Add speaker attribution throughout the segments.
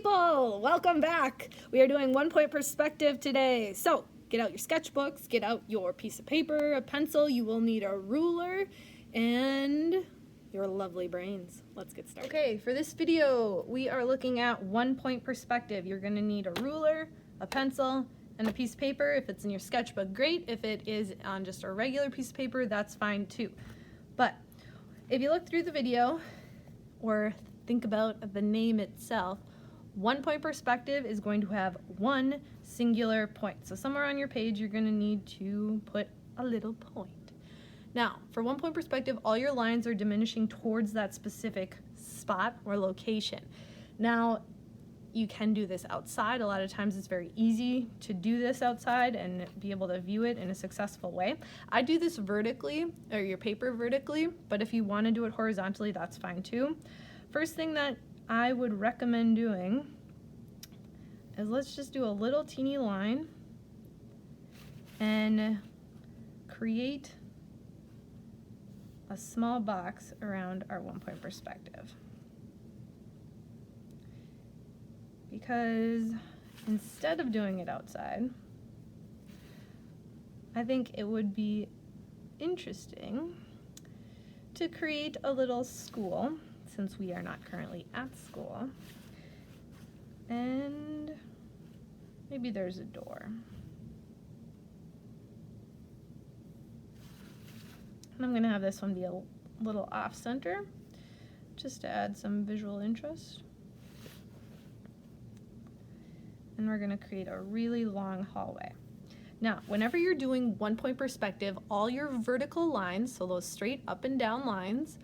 Speaker 1: people, welcome back. We are doing 1 point perspective today. So get out your sketchbooks, get out your piece of paper, a pencil. You will need a ruler and your lovely brains. Let's get started. Okay, for this video, we are looking at 1 point perspective. You're gonna need a ruler, a pencil, and a piece of paper. If it's in your sketchbook, great. If it is on just a regular piece of paper, that's fine too. But if you look through the video or think about the name itself, 1 point perspective is going to have one singular point. So somewhere on your page, you're going to need to put a little point. Now, for 1 point perspective, all your lines are diminishing towards that specific spot or location. Now, you can do this outside. A lot of times it's very easy to do this outside and be able to view it in a successful way. I do this vertically, or your paper vertically, but if you want to do it horizontally, that's fine too. First thing that I would recommend doing is let's just do a little teeny line and create a small box around our 1 point perspective. Because instead of doing it outside, I think it would be interesting to create a little school, since we are not currently at school, and maybe there's a door. And I'm going to have this one be a little off-center, just to add some visual interest. And we're going to create a really long hallway. Now, whenever you're doing 1 point perspective, all your vertical lines, so those straight up and down lines,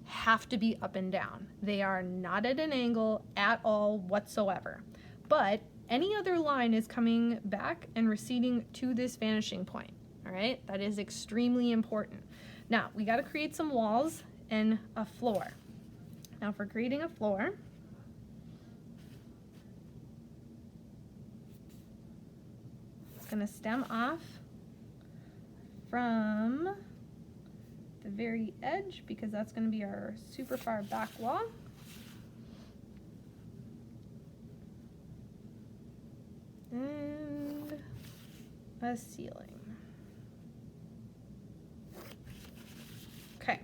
Speaker 1: have to be up and down. They are not at an angle at all whatsoever. But any other line is coming back and receding to this vanishing point. All right, that is extremely important. Now, we got to create some walls and a floor. Now, for creating a floor, it's going to stem off from the very edge, because that's going to be our super far back wall. And a ceiling. Okay.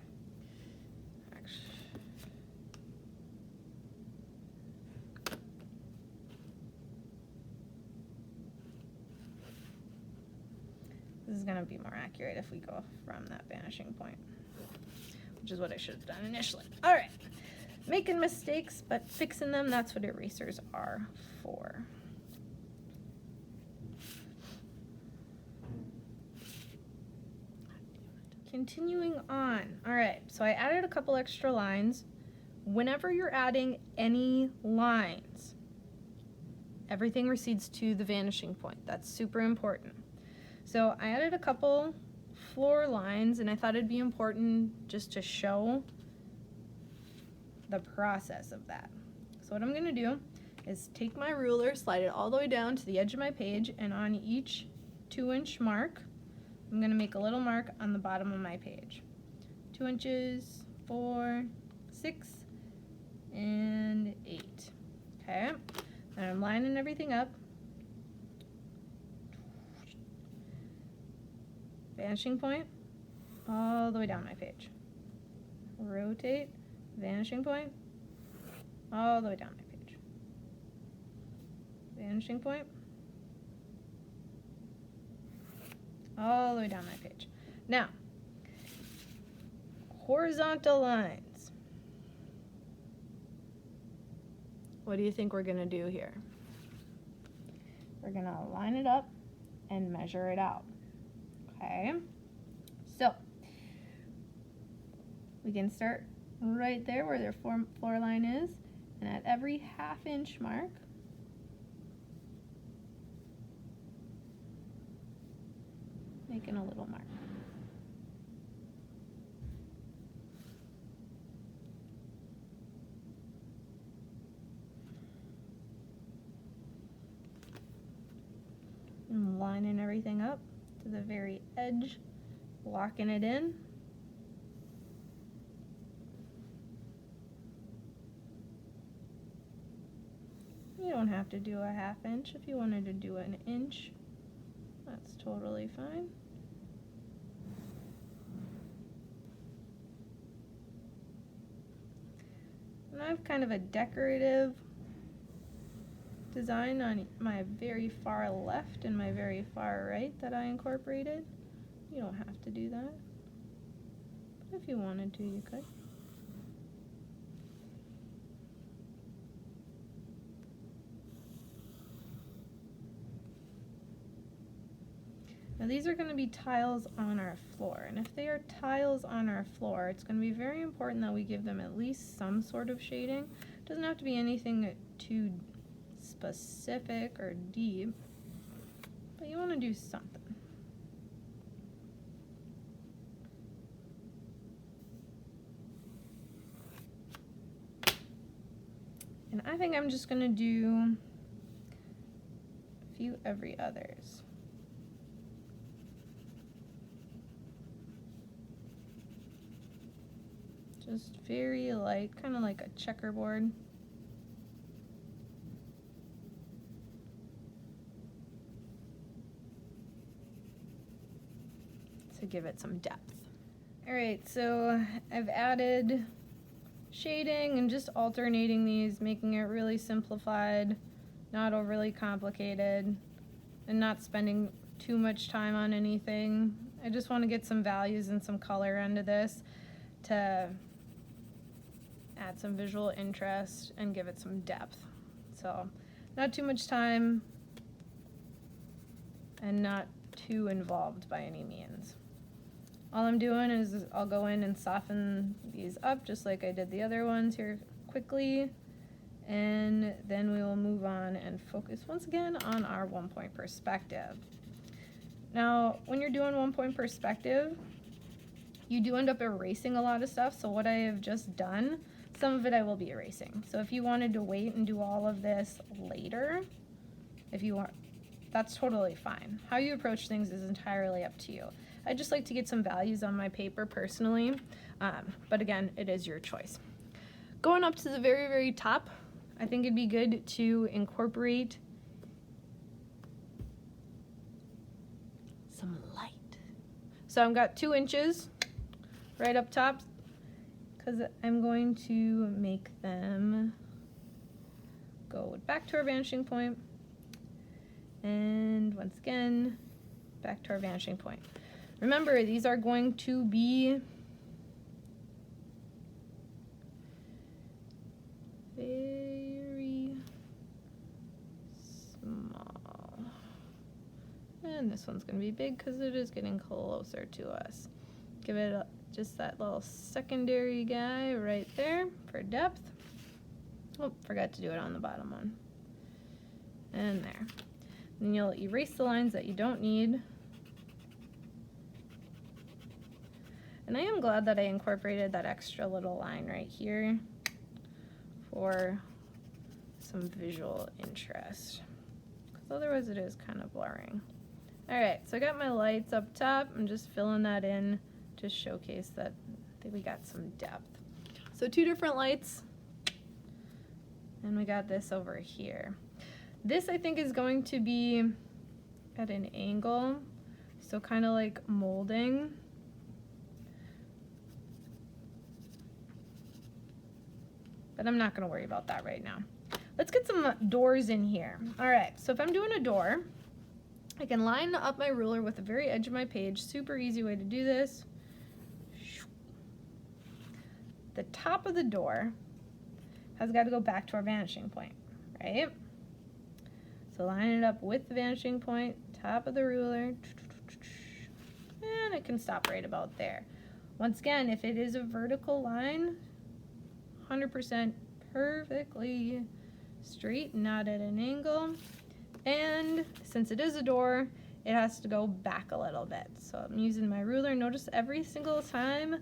Speaker 1: This is going to be more accurate if we go from that vanishing point, which is what I should have done initially. All right, making mistakes, but fixing them, that's what erasers are for. Continuing on. All right, so I added a couple extra lines. Whenever you're adding any lines, everything recedes to the vanishing point. That's super important. So I added a couple floor lines, and I thought it'd be important just to show the process of that. So what I'm going to do is take my ruler, slide it all the way down to the edge of my page, and on each 2-inch mark, I'm going to make a little mark on the bottom of my page. 2 inches, 4, 6, and 8. Okay, and I'm lining everything up. Vanishing point, all the way down my page. Rotate, vanishing point, all the way down my page. Vanishing point, all the way down my page. Now, horizontal lines. What do you think we're going to do here? We're going to line it up and measure it out. Okay, so we can start right there where their floor line is, and at every 1/2 inch mark, making a little mark. And lining everything up to the very edge, locking it in. You don't have to do a 1/2 inch. If you wanted to do an inch, that's totally fine. And I have kind of a decorative design on my very far left and my very far right that I incorporated. You don't have to do that, but if you wanted to, you could. Now these are going to be tiles on our floor, and if they are tiles on our floor, it's going to be very important that we give them at least some sort of shading. It doesn't have to be anything too specific or deep, but you want to do something. And I think I'm just going to do a few every others. Just very light, kind of like a checkerboard. To give it some depth. All right, so I've added shading and just alternating these, making it really simplified, not overly complicated, and not spending too much time on anything. I just want to get some values and some color into this to add some visual interest and give it some depth. So not too much time and not too involved by any means. All I'm doing is I'll go in and soften these up just like I did the other ones here quickly, and then we will move on and focus once again on our 1-point perspective. Now, when you're doing 1-point perspective, you do end up erasing a lot of stuff, so what I have just done, some of it I will be erasing. So if you wanted to wait and do all of this later, if you want, that's totally fine. How you approach things is entirely up to you. I just like to get some values on my paper personally, but again, it is your choice. Going up to the very, very top, I think it'd be good to incorporate some light. So I've got 2 inches right up top because I'm going to make them go back to our vanishing point, and once again, back to our vanishing point. Remember, these are going to be very small. And this one's going to be big because it is getting closer to us. Give it just that little secondary guy right there for depth. Oh, forgot to do it on the bottom one. And there. And you'll erase the lines that you don't need. And I am glad that I incorporated that extra little line right here for some visual interest, because otherwise it is kind of blurring. All right, so I got my lights up top. I'm just filling that in to showcase that we got some depth. So 2 different lights, and we got this over here. This I think is going to be at an angle, so kind of like molding. But I'm not going to worry about that right now. Let's get some doors in here. All right, so if I'm doing a door, I can line up my ruler with the very edge of my page. Super easy way to do this. The top of the door has got to go back to our vanishing point, right? So line it up with the vanishing point, top of the ruler, and it can stop right about there. Once again, if it is a vertical line, 100% perfectly straight, not at an angle. And since it is a door, it has to go back a little bit. So I'm using my ruler. Notice every single time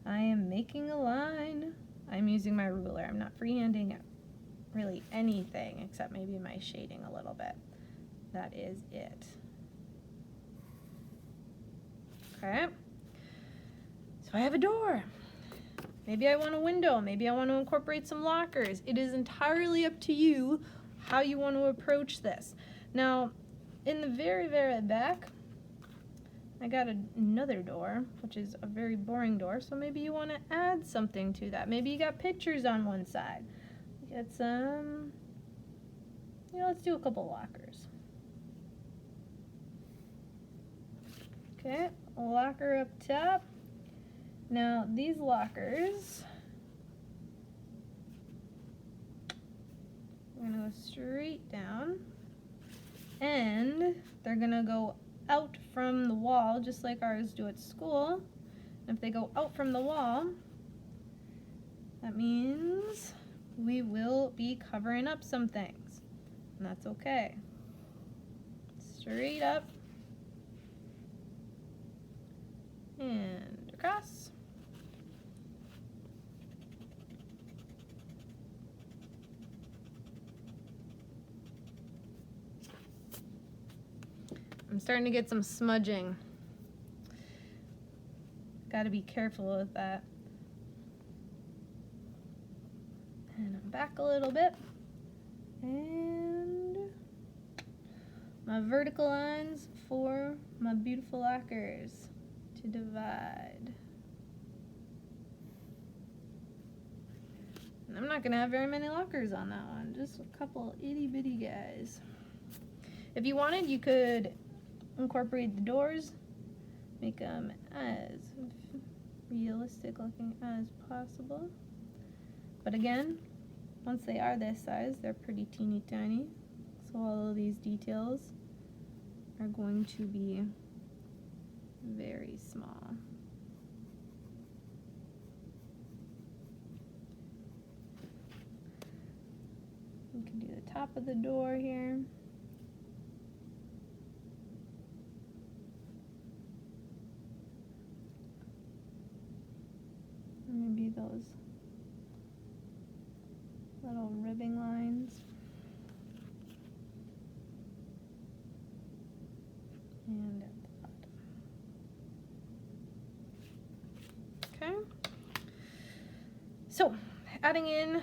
Speaker 1: I am making a line, I'm using my ruler. I'm not freehanding really anything except maybe my shading a little bit. That is it. Okay. So I have a door. Maybe I want a window. Maybe I want to incorporate some lockers. It is entirely up to you how you want to approach this. Now, in the very, very back, I got another door, which is a very boring door, so maybe you want to add something to that. Maybe you got pictures on one side. Get some, let's do a couple lockers. Okay, a locker up top. Now, these lockers, we're going to go straight down, and they're going to go out from the wall, just like ours do at school. And if they go out from the wall, that means we will be covering up some things, and that's okay. Straight up and across. I'm starting to get some smudging. Got to be careful with that. And I'm back a little bit. And my vertical lines for my beautiful lockers to divide. And I'm not going to have very many lockers on that one. Just a couple itty bitty guys. If you wanted, you could incorporate the doors, make them as realistic looking as possible. But again, once they are this size, they're pretty teeny tiny. So all of these details are going to be very small. You can do the top of the door here. Maybe those little ribbing lines. And at the bottom. Okay. So, adding in a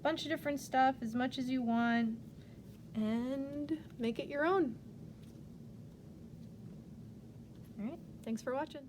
Speaker 1: bunch of different stuff, as much as you want, and make it your own. All right, thanks for watching.